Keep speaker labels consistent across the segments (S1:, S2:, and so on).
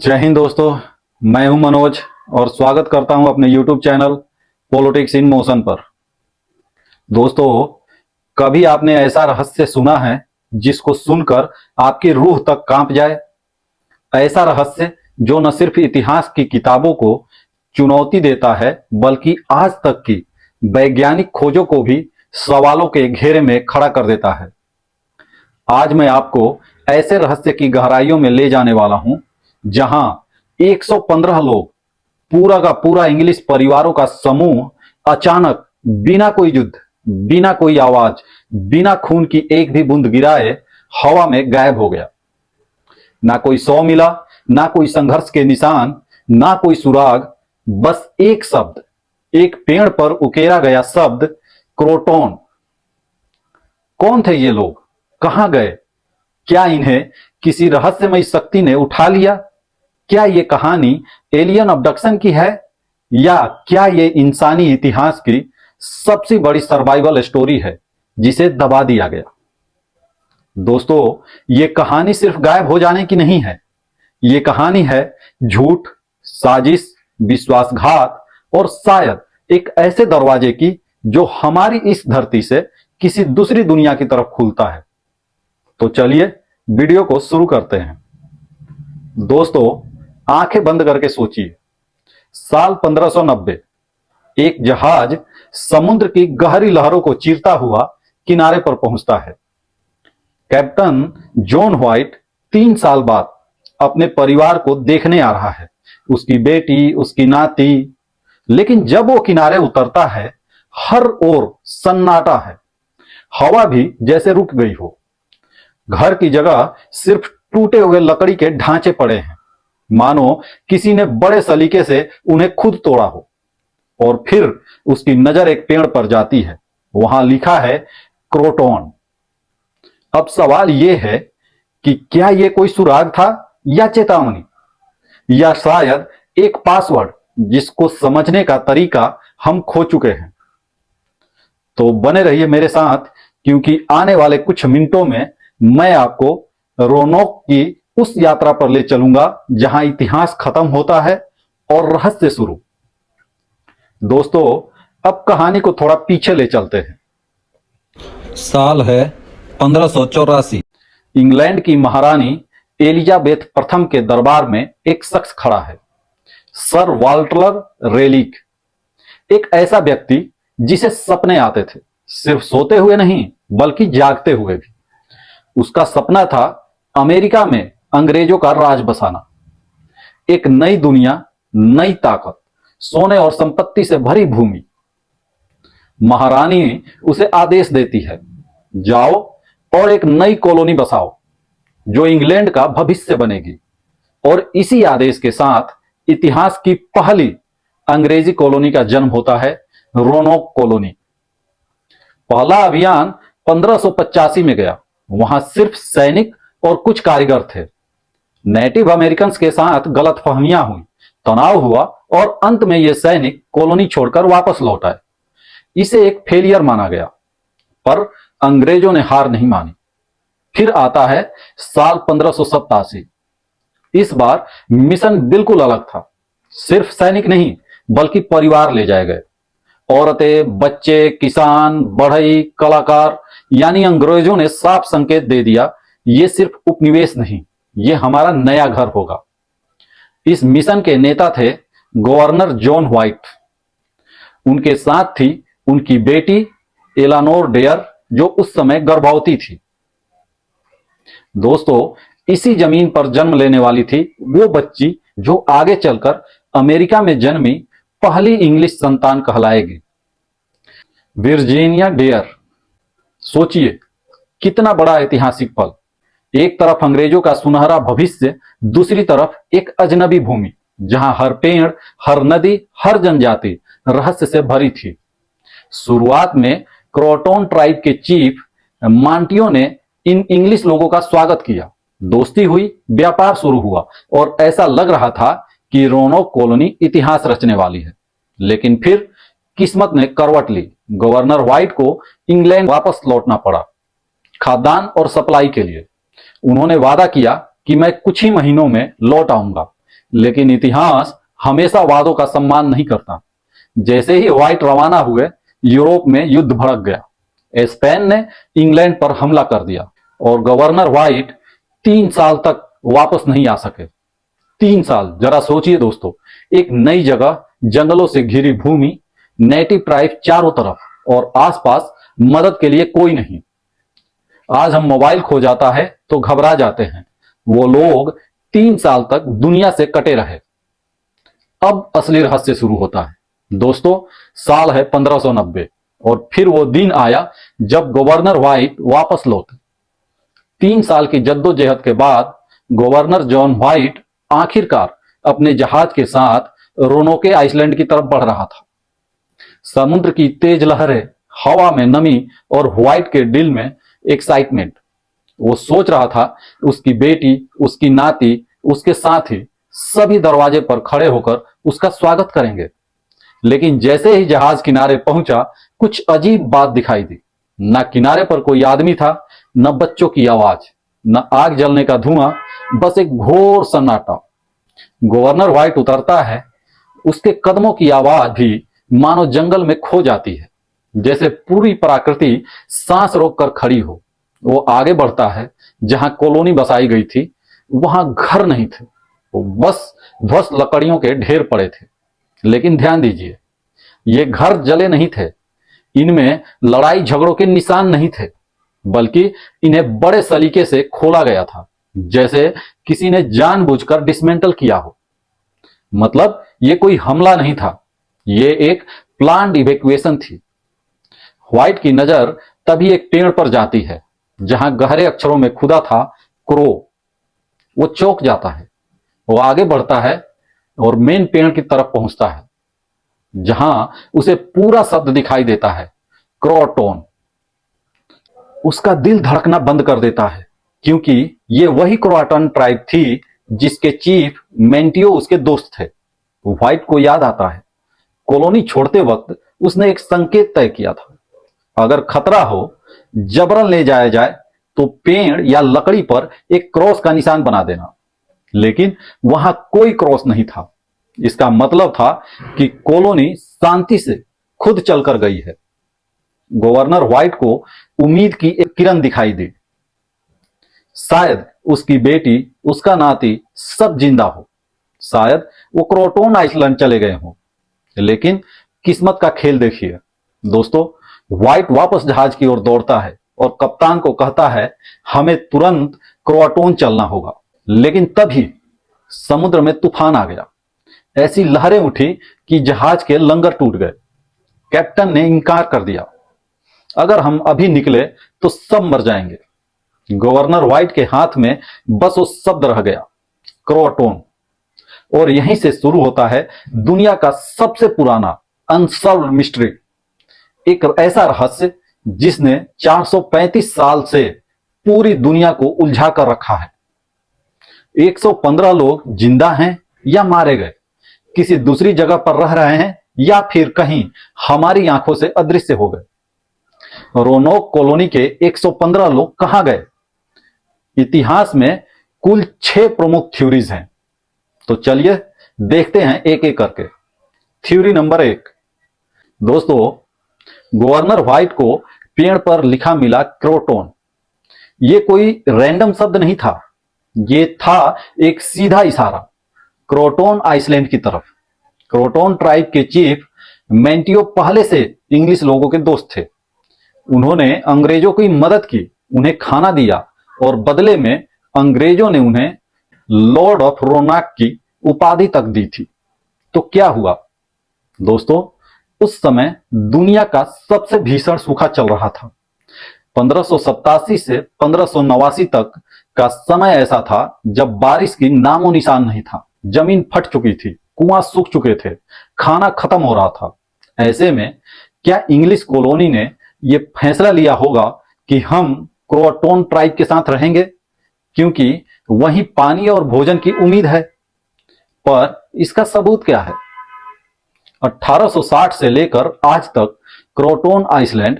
S1: जय हिंद दोस्तों। मैं हूं मनोज और स्वागत करता हूं अपने YouTube channel politics in motion पर। दोस्तों, कभी आपने ऐसा रहस्य सुना है जिसको सुनकर आपकी रूह तक कांप जाए? ऐसा रहस्य जो न सिर्फ इतिहास की किताबों को चुनौती देता है बल्कि आज तक की वैज्ञानिक खोजों को भी सवालों के घेरे में खड़ा कर देता है। आज मैं आपको ऐसे रहस्य की गहराइयों में ले जाने वाला हूं जहां 115 लोग, पूरा का पूरा इंग्लिश परिवारों का समूह अचानक बिना कोई युद्ध, बिना कोई आवाज, बिना खून की एक भी बूंद गिराए हवा में गायब हो गया। ना कोई शव मिला, ना कोई संघर्ष के निशान, ना कोई सुराग, बस एक शब्द, एक पेड़ पर उकेरा गया शब्द, क्रोटोन। कौन थे ये लोग? कहां गए? क्या इन्हें किसी रहस्यमय शक्ति ने उठा लिया? क्या ये कहानी एलियन अबडक्शन की है या क्या ये इंसानी इतिहास की सबसे बड़ी सर्वाइवल स्टोरी है जिसे दबा दिया गया? दोस्तों, ये कहानी सिर्फ गायब हो जाने की नहीं है। ये कहानी है झूठ, साजिश, विश्वासघात और शायद एक ऐसे दरवाजे की जो हमारी इस धरती से किसी दूसरी दुनिया की तरफ खुलता है। तो चलिए वीडियो को शुरू करते हैं। दोस्तों, आंखें बंद करके सोचिए, साल 1590 एक जहाज समुद्र की गहरी लहरों को चीरता हुआ किनारे पर पहुंचता है। कैप्टन जॉन व्हाइट 3 साल बाद अपने परिवार को देखने आ रहा है, उसकी बेटी, उसकी नाती। लेकिन जब वो किनारे उतरता है, हर ओर सन्नाटा है। हवा भी जैसे रुक गई हो। घर की जगह सिर्फ टूटे हुए लकड़ी के ढांचे पड़े हैं, मानो किसी ने बड़े सलीके से उन्हें खुद तोड़ा हो। और फिर उसकी नजर एक पेड़ पर जाती है। वहां लिखा है क्रोटोन। अब सवाल यह है कि क्या यह कोई सुराग था या चेतावनी, या शायद एक पासवर्ड जिसको समझने का तरीका हम खो चुके हैं। तो बने रहिए मेरे साथ, क्योंकि आने वाले कुछ मिनटों में मैं आपको रोनोक की उस यात्रा पर ले चलूंगा जहां इतिहास खत्म होता है और रहस्य शुरू। दोस्तों, अब कहानी को थोड़ा पीछे ले चलते हैं। साल है 1584। इंग्लैंड की महारानी एलिजाबेथ प्रथम के दरबार में एक शख्स खड़ा है, सर वाल्टर रेलिक। एक ऐसा व्यक्ति जिसे सपने आते थे, सिर्फ सोते हुए नहीं बल्कि जागते हुए भी। उसका सपना था अमेरिका में अंग्रेजों का राज बसाना। एक नई दुनिया, नई ताकत, सोने और संपत्ति से भरी भूमि। महारानी उसे आदेश देती है, जाओ और एक नई कॉलोनी बसाओ जो इंग्लैंड का भविष्य बनेगी। और इसी आदेश के साथ इतिहास की पहली अंग्रेजी कॉलोनी का जन्म होता है, रोनोक कॉलोनी। पहला अभियान 1585 में गया। वहां सिर्फ सैनिक और कुछ कारीगर थे। नेटिव अमेरिकन्स के साथ गलतफहमियां हुई, तनाव हुआ और अंत में ये सैनिक कॉलोनी छोड़कर वापस लौट आए। इसे एक फेलियर माना गया, पर अंग्रेजों ने हार नहीं मानी। फिर आता है साल 1587। इस बार मिशन बिल्कुल अलग था। सिर्फ सैनिक नहीं बल्कि परिवार ले जाए गए। औरतें, बच्चे, किसान, बढ़ई, कलाकार। यानी अंग्रेजों ने साफ संकेत दे दिया, ये सिर्फ उपनिवेश नहीं, ये हमारा नया घर होगा। इस मिशन के नेता थे गवर्नर जॉन व्हाइट। उनके साथ थी उनकी बेटी एलानोर डेयर, जो उस समय गर्भवती थी। दोस्तों, इसी जमीन पर जन्म लेने वाली थी वो बच्ची जो आगे चलकर अमेरिका में जन्मी पहली इंग्लिश संतान कहलाएगी, वर्जीनिया डेयर। सोचिए, कितना बड़ा ऐतिहासिक पल। एक तरफ अंग्रेजों का सुनहरा भविष्य, दूसरी तरफ एक अजनबी भूमि जहां हर पेड़, हर नदी, हर जनजाति रहस्य से भरी थी। शुरुआत में क्रोटोन ट्राइब के चीफ मांटियो ने इन इंग्लिश लोगों का स्वागत किया। दोस्ती हुई, व्यापार शुरू हुआ और ऐसा लग रहा था कि रोनोक कॉलोनी इतिहास रचने वाली है। लेकिन फिर किस्मत ने करवट ली। गवर्नर व्हाइट को इंग्लैंड वापस लौटना पड़ा, खाद्यान्न और सप्लाई के लिए। उन्होंने वादा किया कि मैं कुछ ही महीनों में लौट आऊंगा, लेकिन इतिहास हमेशा वादों का सम्मान नहीं करता। जैसे ही व्हाइट रवाना हुए, यूरोप में युद्ध भड़क गया। स्पेन ने इंग्लैंड पर हमला कर दिया और गवर्नर व्हाइट 3 साल तक वापस नहीं आ सके। 3 साल, जरा सोचिए दोस्तों, एक नई जगह, जंगलों से घिरी भूमि, नेटिव ट्राइब चारों तरफ और आसपास मदद के लिए कोई नहीं। आज हम मोबाइल खो जाता है तो घबरा जाते हैं, वो लोग 3 साल तक दुनिया से कटे रहे। अब असली रहस्य शुरू होता है दोस्तों। साल है 1590 और फिर वो दिन आया जब गवर्नर व्हाइट वापस लौटे। 3 साल की जद्दोजहद के बाद गवर्नर जॉन व्हाइट आखिरकार अपने जहाज के साथ रोनोके आइसलैंड की तरफ बढ़ रहा था। समुद्र की तेज लहरें, हवा में नमी और व्हाइट के दिल में एक्साइटमेंट। वो सोच रहा था उसकी बेटी, उसकी नाती, उसके साथी सभी दरवाजे पर खड़े होकर उसका स्वागत करेंगे। लेकिन जैसे ही जहाज किनारे पहुंचा, कुछ अजीब बात दिखाई दी। न किनारे पर कोई आदमी था, न बच्चों की आवाज, न आग जलने का धुआं, बस एक घोर सन्नाटा। गवर्नर व्हाइट उतरता है, उसके कदमों की आवाज भी मानो जंगल में खो जाती है, जैसे पूरी प्रकृति सांस रोककर खड़ी हो। वो आगे बढ़ता है, जहां कॉलोनी बसाई गई थी वहां घर नहीं थे, वो बस ध्वस्त लकड़ियों के ढेर पड़े थे। लेकिन ध्यान दीजिए, ये घर जले नहीं थे, इनमें लड़ाई झगड़ों के निशान नहीं थे, बल्कि इन्हें बड़े सलीके से खोला गया था, जैसे किसी ने जानबूझकर डिसमेंटल किया हो। मतलब ये कोई हमला नहीं था, ये एक प्लान्ड इवैक्यूएशन थी। व्हाइट की नजर तभी एक पेड़ पर जाती है, जहां गहरे अक्षरों में खुदा था, क्रो। वो चौंक जाता है, वो आगे बढ़ता है और मेन पेड़ की तरफ पहुंचता है, जहां उसे पूरा शब्द दिखाई देता है, क्रोटोन। उसका दिल धड़कना बंद कर देता है, क्योंकि ये वही क्रोटन ट्राइब थी जिसके चीफ मेंटियो उसके दोस्त थे। व्हाइट को याद आता है, कॉलोनी छोड़ते वक्त उसने एक संकेत तय किया था, अगर खतरा हो, जबरन ले जाया जाए तो पेड़ या लकड़ी पर एक क्रॉस का निशान बना देना। लेकिन वहां कोई क्रॉस नहीं था। इसका मतलब था कि कॉलोनी शांति से खुद चलकर गई है। गवर्नर व्हाइट को उम्मीद की एक किरण दिखाई दी। शायद उसकी बेटी, उसका नाती सब जिंदा हो, शायद वो क्रोटोन आइसलैंड चले गए हों। लेकिन किस्मत का खेल देखिए दोस्तों, व्हाइट वापस जहाज की ओर दौड़ता है और कप्तान को कहता है, हमें तुरंत क्रोटोन चलना होगा। लेकिन तभी समुद्र में तूफान आ गया। ऐसी लहरें उठी कि जहाज के लंगर टूट गए। कैप्टन ने इनकार कर दिया, अगर हम अभी निकले तो सब मर जाएंगे। गवर्नर व्हाइट के हाथ में बस वो शब्द रह गया, क्रोटोन। और यहीं से शुरू होता है दुनिया का सबसे पुराना अनसॉल्व्ड मिस्ट्री, एक ऐसा रहस्य जिसने 435 साल से पूरी दुनिया को उलझा कर रखा है। 115 लोग जिंदा हैं या मारे गए, किसी दूसरी जगह पर रह रहे हैं या फिर कहीं हमारी आंखों से अदृश्य हो गए। रोनोक कॉलोनी के 115 लोग कहां गए? इतिहास में कुल 6 प्रमुख थ्योरीज हैं, तो चलिए देखते हैं एक एक करके। थ्योरी नंबर 1, दोस्तों, गवर्नर व्हाइट को पेड़ पर लिखा मिला क्रोटोन। ये कोई रैंडम शब्द नहीं था, ये था एक सीधा इशारा क्रोटोन आइसलैंड की तरफ। क्रोटोन ट्राइब के चीफ मेंटियो पहले से इंग्लिश लोगों के दोस्त थे। उन्होंने अंग्रेजों की मदद की, उन्हें खाना दिया और बदले में अंग्रेजों ने उन्हें लॉर्ड ऑफ रोनाक की उपाधि तक दी थी। तो क्या हुआ दोस्तों, उस समय दुनिया का सबसे भीषण सूखा चल रहा था। 1587 से 1589 तक का समय ऐसा था जब बारिश की नामो निशान नहीं था। जमीन फट चुकी थी, कुआं सूख चुके थे, खाना खत्म हो रहा था। ऐसे में क्या इंग्लिश कॉलोनी ने यह फैसला लिया होगा कि हम क्रोटोन ट्राइब के साथ रहेंगे, क्योंकि वहीं पानी और भोजन की उम्मीद है? पर इसका सबूत क्या है? 1860 से लेकर आज तक क्रोटोन आइसलैंड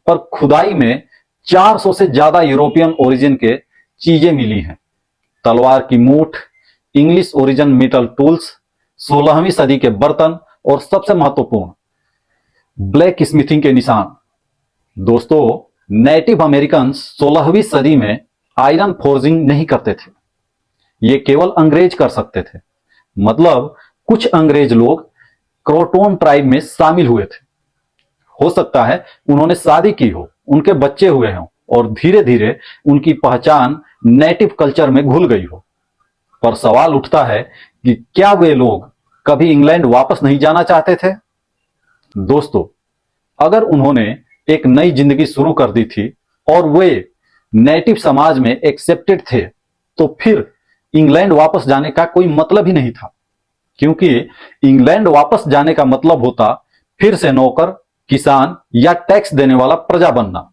S1: पर खुदाई में 400 से ज्यादा यूरोपियन ओरिजिन के चीजें मिली हैं। तलवार की मूठ, इंग्लिश ओरिजिन मेटल टूल्स, 16वीं सदी के बर्तन और सबसे महत्वपूर्ण ब्लैक स्मिथिंग के निशान। दोस्तों, नेटिव अमेरिकन 16वीं सदी में आयरन फोर्जिंग नहीं करते थे, ये केवल अंग्रेज कर सकते थे। मतलब कुछ अंग्रेज लोग क्रोटोन ट्राइब में शामिल हुए थे। हो सकता है उन्होंने शादी की हो, उनके बच्चे हुए हों और धीरे धीरे उनकी पहचान नेटिव कल्चर में घुल गई हो। पर सवाल उठता है कि क्या वे लोग कभी इंग्लैंड वापस नहीं जाना चाहते थे? दोस्तों, अगर उन्होंने एक नई जिंदगी शुरू कर दी थी और वे नेटिव समाज में एक्सेप्टेड थे, तो फिर इंग्लैंड वापस जाने का कोई मतलब ही नहीं था, क्योंकि इंग्लैंड वापस जाने का मतलब होता फिर से नौकर, किसान या टैक्स देने वाला प्रजा बनना।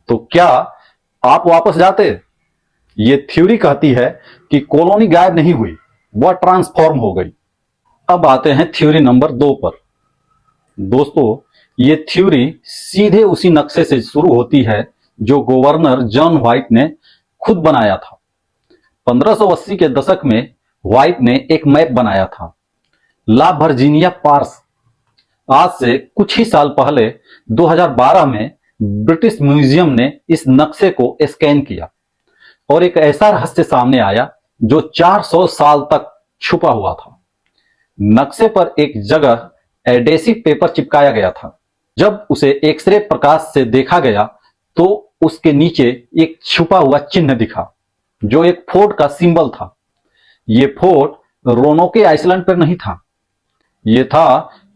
S1: तो क्या आप वापस जाते? ये थ्योरी कहती है कि कॉलोनी गायब नहीं हुई, वह ट्रांसफॉर्म हो गई। अब आते हैं थ्योरी नंबर 2 पर। दोस्तों, ये थ्योरी सीधे उसी नक्शे से शुरू होती है जो गवर्नर जॉन व्हाइट ने खुद बनाया था। 1580 के दशक में व्हाइट ने एक मैप बनाया था, ला वर्जीनिया पार्स। आज से कुछ ही साल पहले 2012 में ब्रिटिश म्यूजियम ने इस नक्शे को स्कैन किया और एक ऐसा रहस्य सामने आया जो 400 साल तक छुपा हुआ था। नक्शे पर एक जगह एडेसिव पेपर चिपकाया गया था। जब उसे एक्सरे प्रकाश से देखा गया तो उसके नीचे एक छुपा हुआ चिन्ह दिखा जो एक फोर्ट का सिंबल था। यह फोर्ट रोनोके आइसलैंड पर नहीं था, यह था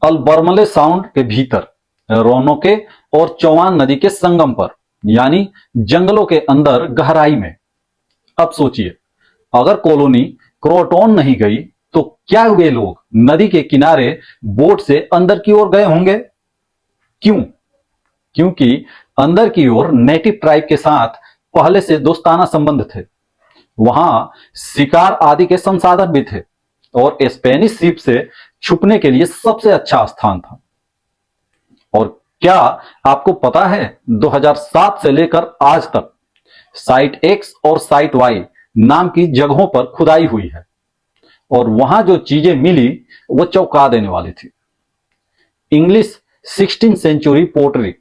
S1: अल्बर्मले साउंड के भीतर, रोनोके और चौवान नदी के संगम पर, यानी जंगलों के अंदर गहराई में। अब सोचिए, अगर कॉलोनी क्रोटोन नहीं गई तो क्या वे लोग नदी के किनारे बोट से अंदर की ओर गए होंगे? क्यों? क्योंकि अंदर की ओर नेटिव ट्राइब के साथ पहले से दोस्ताना संबंध थे, वहां शिकार आदि के संसाधन भी थे और स्पेनिश शिप से छुपने के लिए सबसे अच्छा स्थान था। और क्या आपको पता है 2007 से लेकर आज तक साइट एक्स और साइट वाई नाम की जगहों पर खुदाई हुई है और वहां जो चीजें मिली वो चौंका देने वाली थी। इंग्लिश 16th सेंचुरी पोटरी,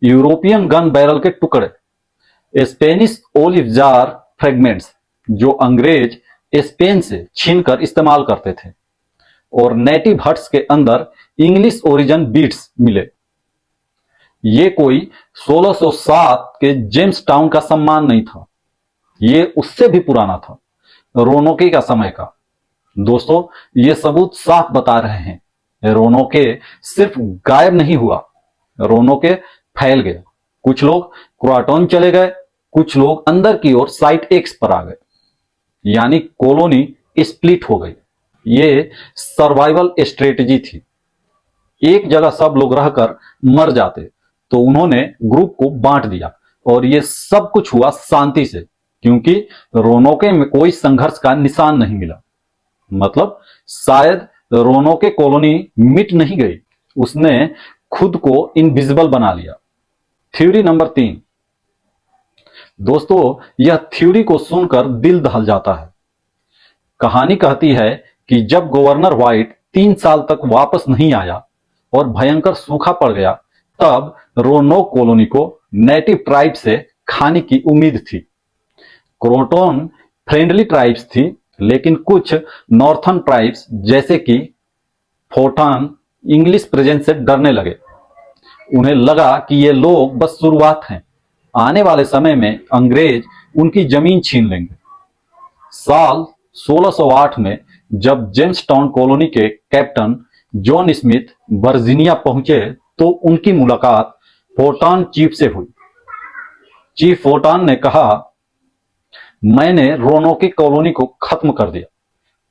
S1: यूरोपियन गन बैरल के टुकड़े, स्पेनिश ओलिव जार फ्रेगमेंट्स जो अंग्रेज स्पेन से छीनकर इस्तेमाल करते थे, और नेटिव हट्स के अंदर इंग्लिश ओरिजिन बीट्स मिले। ये कोई 1607 के जेम्स टाउन का सम्मान नहीं था, ये उससे भी पुराना था, रोनोके का समय का। दोस्तों, ये सबूत साफ बता रहे हैं, रोनोके सिर्फ गायब नहीं हुआ, रोनोके फैल गया। कुछ लोग क्रोटोन चले गए, कुछ लोग अंदर की ओर साइट एक्स पर आ गए, यानी कॉलोनी स्प्लिट हो गई। ये सर्वाइवल स्ट्रेटजी थी। एक जगह सब लोग रहकर मर जाते तो उन्होंने ग्रुप को बांट दिया, और ये सब कुछ हुआ शांति से, क्योंकि रोनोके में कोई संघर्ष का निशान नहीं मिला। मतलब शायद रोनोके कॉलोनी मिट नहीं गई, उसने खुद को इनविजिबल बना लिया। Theory number 3। दोस्तों, यह थ्योरी को सुनकर दिल दहल जाता है। कहानी कहती है कि जब गवर्नर व्हाइट 3 साल तक वापस नहीं आया और भयंकर सूखा पड़ गया, तब रोनोक कॉलोनी को नेटिव ट्राइब से खाने की उम्मीद थी। क्रोटोन फ्रेंडली ट्राइब्स थी, लेकिन कुछ नॉर्थर्न ट्राइब्स जैसे कि फोटान इंग्लिश प्रेजेंस से डरने लगे। उन्हें लगा कि ये लोग बस शुरुआत हैं, आने वाले समय में अंग्रेज उनकी जमीन छीन लेंगे। साल 1608 में जब जेम्स टाउन कॉलोनी के कैप्टन जॉन स्मिथ वर्जीनिया पहुंचे तो उनकी मुलाकात फोर्टान चीफ से हुई। चीफ फोर्टान ने कहा, मैंने रोनोके कॉलोनी को खत्म कर दिया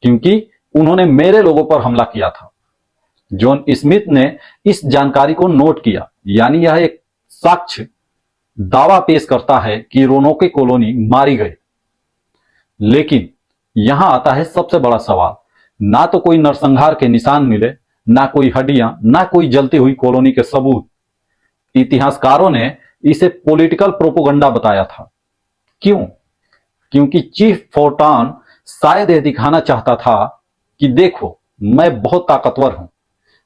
S1: क्योंकि उन्होंने मेरे लोगों पर हमला किया था। जॉन स्मिथ ने इस जानकारी को नोट किया, यानी यह एक साक्ष्य दावा पेश करता है कि रोनोके कॉलोनी मारी गई। लेकिन यहां आता है सबसे बड़ा सवाल, ना तो कोई नरसंहार के निशान मिले, ना कोई हड्डियां, ना कोई जलती हुई कॉलोनी के सबूत। इतिहासकारों ने इसे पॉलिटिकल प्रोपोगंडा बताया था। क्यों? क्योंकि चीफ फोर्टान शायद यह दिखाना चाहता था कि देखो, मैं बहुत ताकतवर हूं,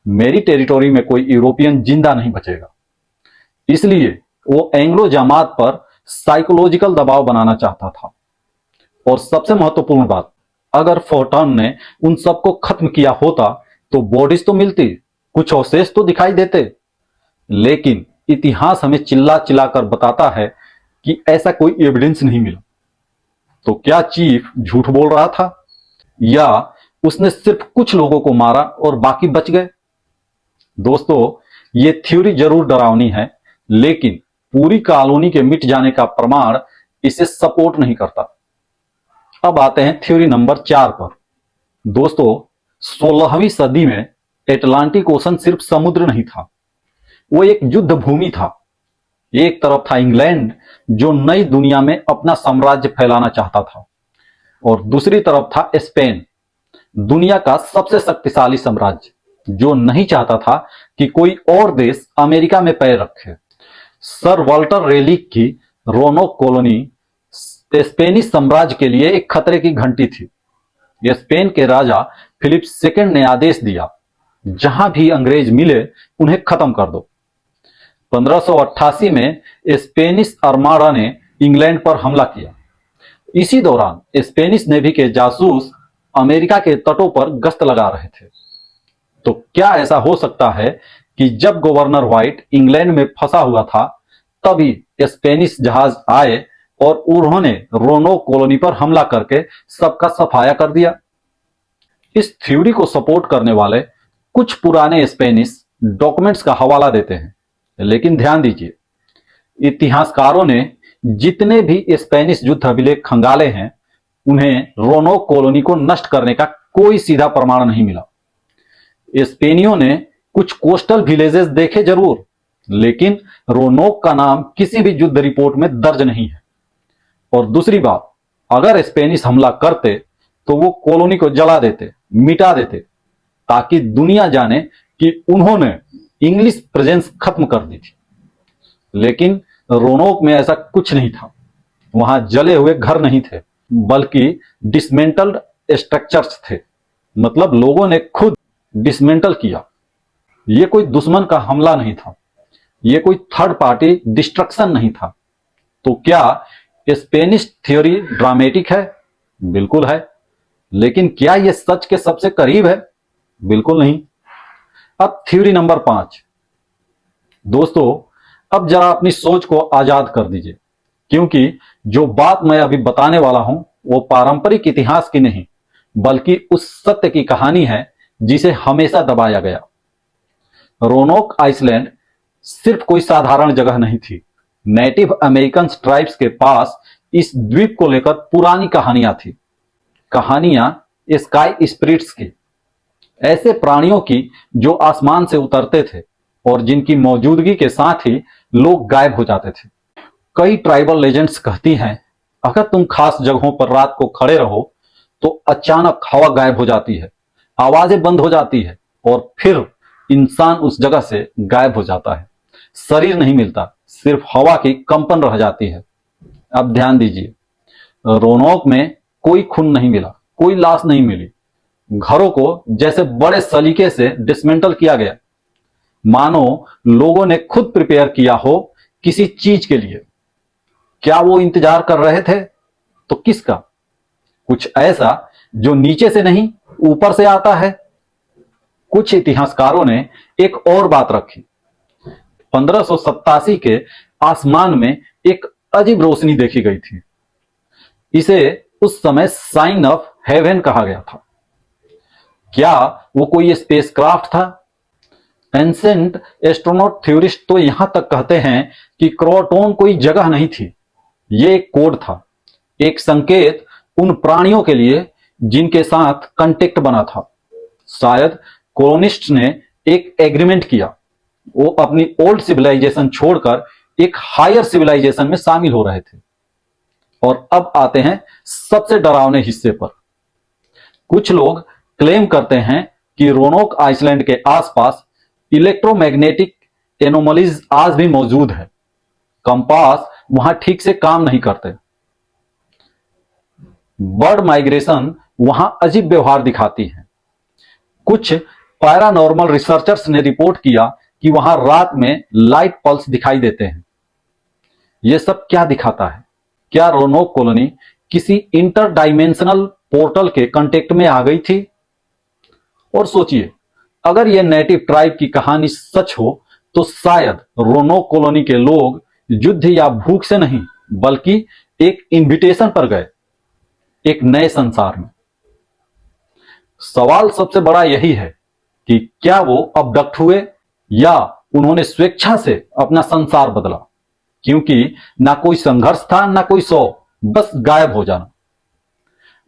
S1: मेरी टेरिटोरी में कोई यूरोपियन जिंदा नहीं बचेगा। इसलिए वो एंग्लो जमात पर साइकोलॉजिकल दबाव बनाना चाहता था। और सबसे महत्वपूर्ण बात, अगर फोर्टन ने उन सबको खत्म किया होता तो बॉडीज तो मिलती, कुछ अवशेष तो दिखाई देते। लेकिन इतिहास हमें चिल्ला चिल्ला कर बताता है कि ऐसा कोई एविडेंस नहीं मिला। तो क्या चीफ झूठ बोल रहा था, या उसने सिर्फ कुछ लोगों को मारा और बाकी बच गए? दोस्तों, ये थ्योरी जरूर डरावनी है, लेकिन पूरी कॉलोनी के मिट जाने का प्रमाण इसे सपोर्ट नहीं करता। अब आते हैं थ्योरी नंबर 4 पर। दोस्तों, 16वीं सदी में एटलांटिक ओशन सिर्फ समुद्र नहीं था, वो एक युद्ध भूमि था। एक तरफ था इंग्लैंड, जो नई दुनिया में अपना साम्राज्य फैलाना चाहता था, और दूसरी तरफ था स्पेन, दुनिया का सबसे शक्तिशाली साम्राज्य, जो नहीं चाहता था कि कोई और देश अमेरिका में पैर रखे। सर वाल्टर रेली की रोनोक कॉलोनी स्पेनिश साम्राज्य के लिए एक खतरे की घंटी थी। स्पेन के राजा फिलिप सेकंड ने आदेश दिया, जहां भी अंग्रेज मिले उन्हें खत्म कर दो। 1588 में स्पेनिश आर्माडा ने इंग्लैंड पर हमला किया। इसी दौरान स्पेनिश नेवी के जासूस अमेरिका के तटों पर गश्त लगा रहे थे। तो क्या ऐसा हो सकता है कि जब गवर्नर व्हाइट इंग्लैंड में फंसा हुआ था, तभी स्पेनिश जहाज आए और उन्होंने रोनोक कॉलोनी पर हमला करके सबका सफाया कर दिया? इस थ्योरी को सपोर्ट करने वाले कुछ पुराने स्पेनिश डॉक्यूमेंट्स का हवाला देते हैं, लेकिन ध्यान दीजिए, इतिहासकारों ने जितने भी स्पेनिश युद्ध अभिलेख खंगाले हैं, उन्हें रोनोक कॉलोनी को नष्ट करने का कोई सीधा प्रमाण नहीं मिला। स्पेनियों ने कुछ कोस्टल विलेजेस देखे जरूर, लेकिन रोनोक का नाम किसी भी युद्ध रिपोर्ट में दर्ज नहीं है। और दूसरी बात, अगर स्पेनिश हमला करते तो वो कॉलोनी को जला देते, मिटा देते, ताकि दुनिया जाने कि उन्होंने इंग्लिश प्रेजेंस खत्म कर दी थी। लेकिन रोनोक में ऐसा कुछ नहीं था। वहां जले हुए घर नहीं थे, बल्कि डिसमेंटल्ड स्ट्रक्चर्स थे। मतलब लोगों ने खुद डिसमेंटल किया। यह कोई दुश्मन का हमला नहीं था, यह कोई थर्ड पार्टी डिस्ट्रक्शन नहीं था। तो क्या स्पेनिश थ्योरी ड्रामेटिक है? बिल्कुल है। लेकिन क्या यह सच के सबसे करीब है? बिल्कुल नहीं। अब थ्योरी नंबर 5। दोस्तों, अब जरा अपनी सोच को आजाद कर दीजिए, क्योंकि जो बात मैं अभी बताने वाला हूं वो पारंपरिक इतिहास की नहीं, बल्कि उस सत्य की कहानी है जिसे हमेशा दबाया गया। रोनोक आइसलैंड सिर्फ कोई साधारण जगह नहीं थी। नेटिव अमेरिकन ट्राइब्स के पास इस द्वीप को लेकर पुरानी कहानियां थी। कहानियां स्काई स्पिरिट्स की, ऐसे प्राणियों की जो आसमान से उतरते थे और जिनकी मौजूदगी के साथ ही लोग गायब हो जाते थे। कई ट्राइबल लेजेंड्स कहती हैं, अगर तुम खास जगहों पर रात को खड़े रहो तो अचानक हवा गायब हो जाती है, आवाजें बंद हो जाती है, और फिर इंसान उस जगह से गायब हो जाता है। शरीर नहीं मिलता, सिर्फ हवा की कंपन रह जाती है। अब ध्यान दीजिए, रोनोक में कोई खून नहीं मिला, कोई लाश नहीं मिली। घरों को जैसे बड़े सलीके से डिसमेंटल किया गया, मानो लोगों ने खुद प्रिपेयर किया हो किसी चीज के लिए। क्या वो इंतजार कर रहे थे? तो किसका? कुछ ऐसा जो नीचे से नहीं, ऊपर से आता है। कुछ इतिहासकारों ने एक और बात रखी। 1587 के आसमान में एक अजीब रोशनी देखी गई थी। इसे उस समय साइन ऑफ हेवन कहा गया था। क्या वो कोई स्पेसक्राफ्ट था? एंसेंट एस्ट्रोनॉट थ्योरिस्ट तो यहां तक कहते हैं कि क्रोटोन कोई जगह नहीं थी, ये एक कोड था, एक संकेत उन प्राणियों के लिए जिनके साथ कांटेक्ट बना था। शायद कॉलोनिस्ट ने एक एग्रीमेंट किया, वो अपनी ओल्ड सिविलाइजेशन छोड़कर एक हायर सिविलाइजेशन में शामिल हो रहे थे। और अब आते हैं सबसे डरावने हिस्से पर। कुछ लोग क्लेम करते हैं कि रोनोक आइसलैंड के आसपास इलेक्ट्रोमैग्नेटिक एनोमलीज आज भी मौजूद है। कंपास वहां ठीक से काम नहीं करते। बर्ड माइग्रेशन वहां अजीब व्यवहार दिखाती है। कुछ पैरानॉर्मल रिसर्चर्स ने रिपोर्ट किया कि वहां रात में लाइट पल्स दिखाई देते हैं। यह सब क्या दिखाता है? क्या रोनोक कॉलोनी किसी इंटर डायमेंशनल पोर्टल के कांटेक्ट में आ गई थी? और सोचिए, अगर यह नेटिव ट्राइब की कहानी सच हो तो शायद रोनोक कॉलोनी के लोग युद्ध या भूख से नहीं, बल्कि एक इनविटेशन पर गए, एक नए संसार में। सवाल सबसे बड़ा यही है कि क्या वो अबडक्ट हुए या उन्होंने स्वेच्छा से अपना संसार बदला, क्योंकि ना कोई संघर्ष था, ना कोई शव, बस गायब हो जाना।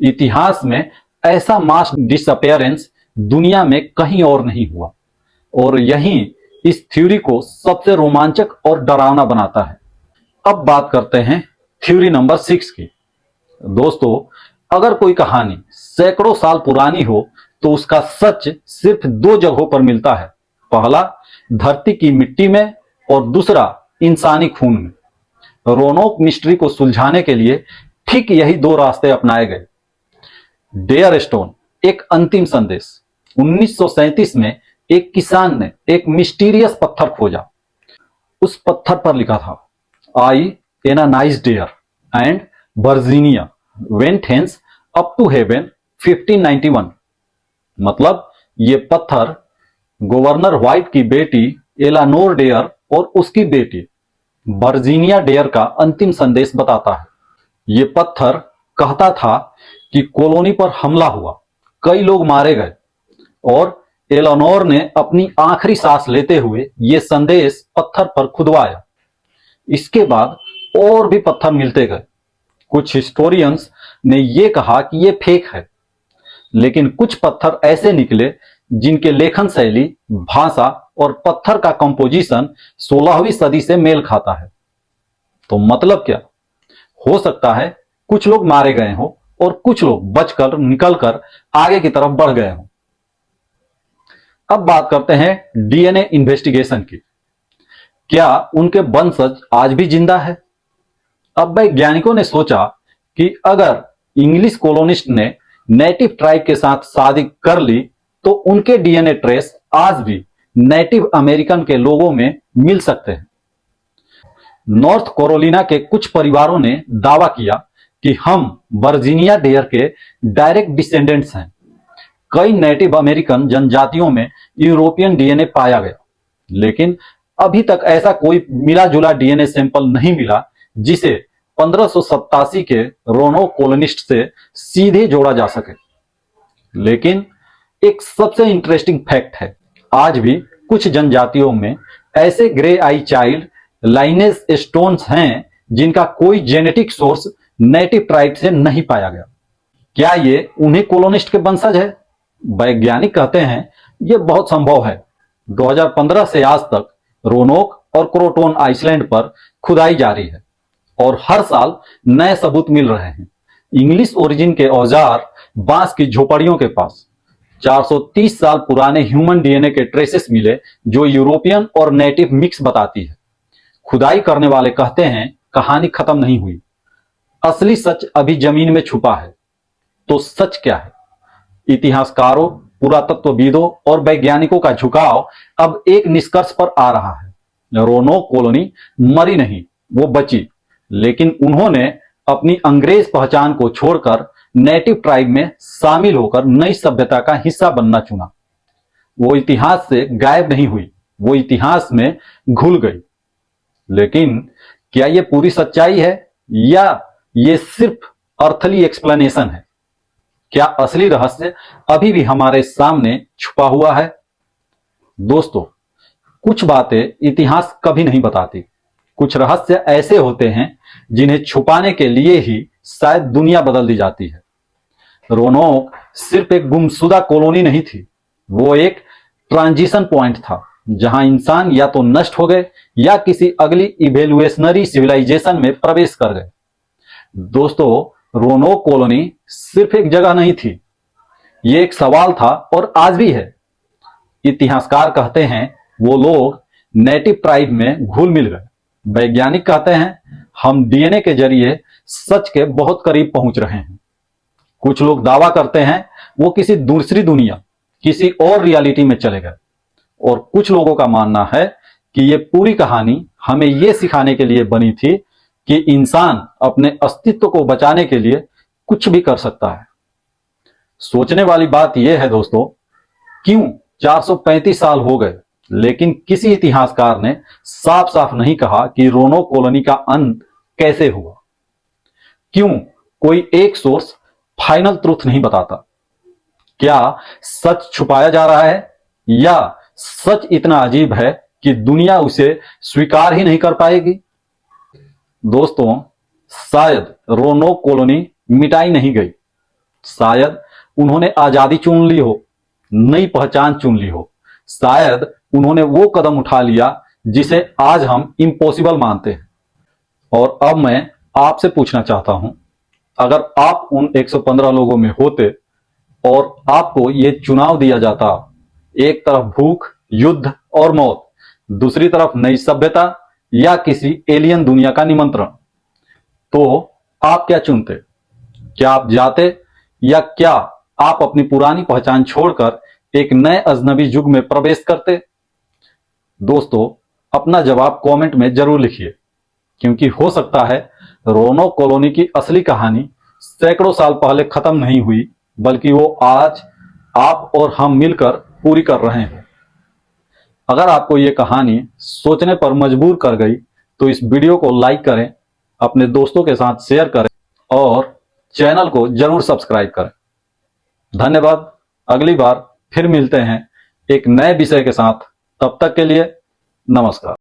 S1: इतिहास में ऐसा मास डिसअपियरेंस दुनिया में कहीं और नहीं हुआ, और यही इस थ्योरी को सबसे रोमांचक और डरावना बनाता है। अब बात करते हैं थ्योरी नंबर 6 की। दोस्तों, अगर कोई कहानी सैकड़ों साल पुरानी हो तो उसका सच सिर्फ 2 जगहों पर मिलता है। पहला, धरती की मिट्टी में, और दूसरा, इंसानी खून में। रोनोक मिस्ट्री को सुलझाने के लिए ठीक यही 2 रास्ते अपनाए गए। डेयर स्टोन, एक अंतिम संदेश। 1937 में एक किसान ने एक मिस्टीरियस पत्थर खोजा। उस पत्थर पर लिखा था, I an a nice dare and Virginia went hence up to heaven 1591। मतलब ये पत्थर गवर्नर व्हाइट की बेटी एलानोर डेयर और उसकी बेटी वर्जीनिया डेयर का अंतिम संदेश बताता है। ये पत्थर कहता था कि कॉलोनी पर हमला हुआ, कई लोग मारे गए, और एलानोर ने अपनी आखिरी सांस लेते हुए ये संदेश पत्थर पर खुदवाया। इसके बाद और भी पत्थर मिलते गए। कुछ हिस्टोरियंस ने यह कहा कि यह फेक है, लेकिन कुछ पत्थर ऐसे निकले जिनके लेखन शैली, भाषा और पत्थर का कंपोजिशन 16वीं सदी से मेल खाता है। तो मतलब क्या हो सकता है? कुछ लोग मारे गए हों और कुछ लोग बचकर निकलकर आगे की तरफ बढ़ गए हों। अब बात करते हैं डीएनए इन्वेस्टिगेशन की। क्या उनके वंशज आज भी जिंदा है? अब वैज्ञानिकों ने सोचा कि अगर इंग्लिश कॉलोनिस्ट ने नेटिव ट्राइब के साथ शादी कर ली तो उनके डीएनए ट्रेस आज भी नेटिव अमेरिकन के लोगों में मिल सकते हैं। नॉर्थ कैरोलिना के कुछ परिवारों ने दावा किया कि हम वर्जीनिया डेयर के डायरेक्ट डिसेंडेंट्स हैं। कई नेटिव अमेरिकन जनजातियों में यूरोपियन डीएनए पाया गया, लेकिन अभी तक ऐसा कोई मिला जुला डीएनए सैंपल नहीं मिला जिसे 1587 के रोनोक कॉलोनिस्ट से सीधे जोड़ा जा सके। लेकिन एक सबसे इंटरेस्टिंग फैक्ट है, आज भी कुछ जनजातियों में ऐसे ग्रे आई चाइल्ड लाइनेज स्टोन्स हैं जिनका कोई जेनेटिक सोर्स नेटिव ट्राइब से नहीं पाया गया। क्या ये उन्हीं कॉलोनिस्ट के वंशज है? वैज्ञानिक कहते हैं यह बहुत संभव है। 2015 से आज तक रोनोक और क्रोटोन आइसलैंड पर खुदाई जारी है और हर साल नए सबूत मिल रहे हैं। इंग्लिश ओरिजिन के औजार बांस की झोपड़ियों के पास 430 साल पुराने ह्यूमन डीएनए के ट्रेसेस मिले जो यूरोपियन और नेटिव मिक्स बताती है। खुदाई करने वाले कहते हैं कहानी खत्म नहीं हुई, असली सच अभी जमीन में छुपा है। तो सच क्या है? इतिहासकारों, पुरातत्वविदों और वैज्ञानिकों का झुकाव अब एक निष्कर्ष पर आ रहा है। रोनोक कॉलोनी मरी नहीं, वो बची, लेकिन उन्होंने अपनी अंग्रेज पहचान को छोड़कर नेटिव ट्राइब में शामिल होकर नई सभ्यता का हिस्सा बनना चुना। वो इतिहास से गायब नहीं हुई, वो इतिहास में घुल गई। लेकिन क्या ये पूरी सच्चाई है या ये सिर्फ अर्थली एक्सप्लेनेशन है? क्या असली रहस्य अभी भी हमारे सामने छुपा हुआ है? दोस्तों, कुछ बातें इतिहास कभी नहीं बताती। कुछ रहस्य ऐसे होते हैं जिन्हें छुपाने के लिए ही शायद दुनिया बदल दी जाती है। रोनोक सिर्फ एक गुमशुदा कॉलोनी नहीं थी, वो एक ट्रांजिशन पॉइंट था जहां इंसान या तो नष्ट हो गए या किसी अगली इवोल्यूशनरी सिविलाइजेशन में प्रवेश कर गए। दोस्तों, रोनोक कॉलोनी सिर्फ एक जगह नहीं थी, ये एक सवाल था और आज भी है। इतिहासकार कहते हैं वो लोग नेटिव ट्राइब में घुल मिल गए। वैज्ञानिक कहते हैं हम डीएनए के जरिए सच के बहुत करीब पहुंच रहे हैं। कुछ लोग दावा करते हैं वो किसी दूसरी दुनिया, किसी और रियलिटी में चले गए, और कुछ लोगों का मानना है कि ये पूरी कहानी हमें ये सिखाने के लिए बनी थी कि इंसान अपने अस्तित्व को बचाने के लिए कुछ भी कर सकता है। सोचने वाली बात यह है दोस्तों, क्यों 435 साल हो गए लेकिन किसी इतिहासकार ने साफ साफ नहीं कहा कि रोनो कॉलोनी का अंत कैसे हुआ। क्यों कोई एक सोर्स फाइनल ट्रूथ नहीं बताता? क्या सच छुपाया जा रहा है, या सच इतना अजीब है कि दुनिया उसे स्वीकार ही नहीं कर पाएगी? दोस्तों, शायद रोनो कॉलोनी मिटाई नहीं गई, शायद उन्होंने आजादी चुन ली हो, नई पहचान चुन ली हो, शायद उन्होंने वो कदम उठा लिया जिसे आज हम इम्पॉसिबल मानते हैं। और अब मैं आपसे पूछना चाहता हूं, अगर आप उन 115 लोगों में होते और आपको ये चुनाव दिया जाता, एक तरफ भूख, युद्ध और मौत, दूसरी तरफ नई सभ्यता या किसी एलियन दुनिया का निमंत्रण, तो आप क्या चुनते? क्या आप जाते, या क्या आप अपनी पुरानी पहचान छोड़कर एक नए अजनबी युग में प्रवेश करते? दोस्तों, अपना जवाब कमेंट में जरूर लिखिए, क्योंकि हो सकता है रोनो कॉलोनी की असली कहानी सैकड़ों साल पहले खत्म नहीं हुई, बल्कि वो आज आप और हम मिलकर पूरी कर रहे हैं। अगर आपको ये कहानी सोचने पर मजबूर कर गई तो इस वीडियो को लाइक करें, अपने दोस्तों के साथ शेयर करें और चैनल को जरूर सब्सक्राइब करें। धन्यवाद। अगली बार फिर मिलते हैं एक नए विषय के साथ। तब तक के लिए नमस्कार।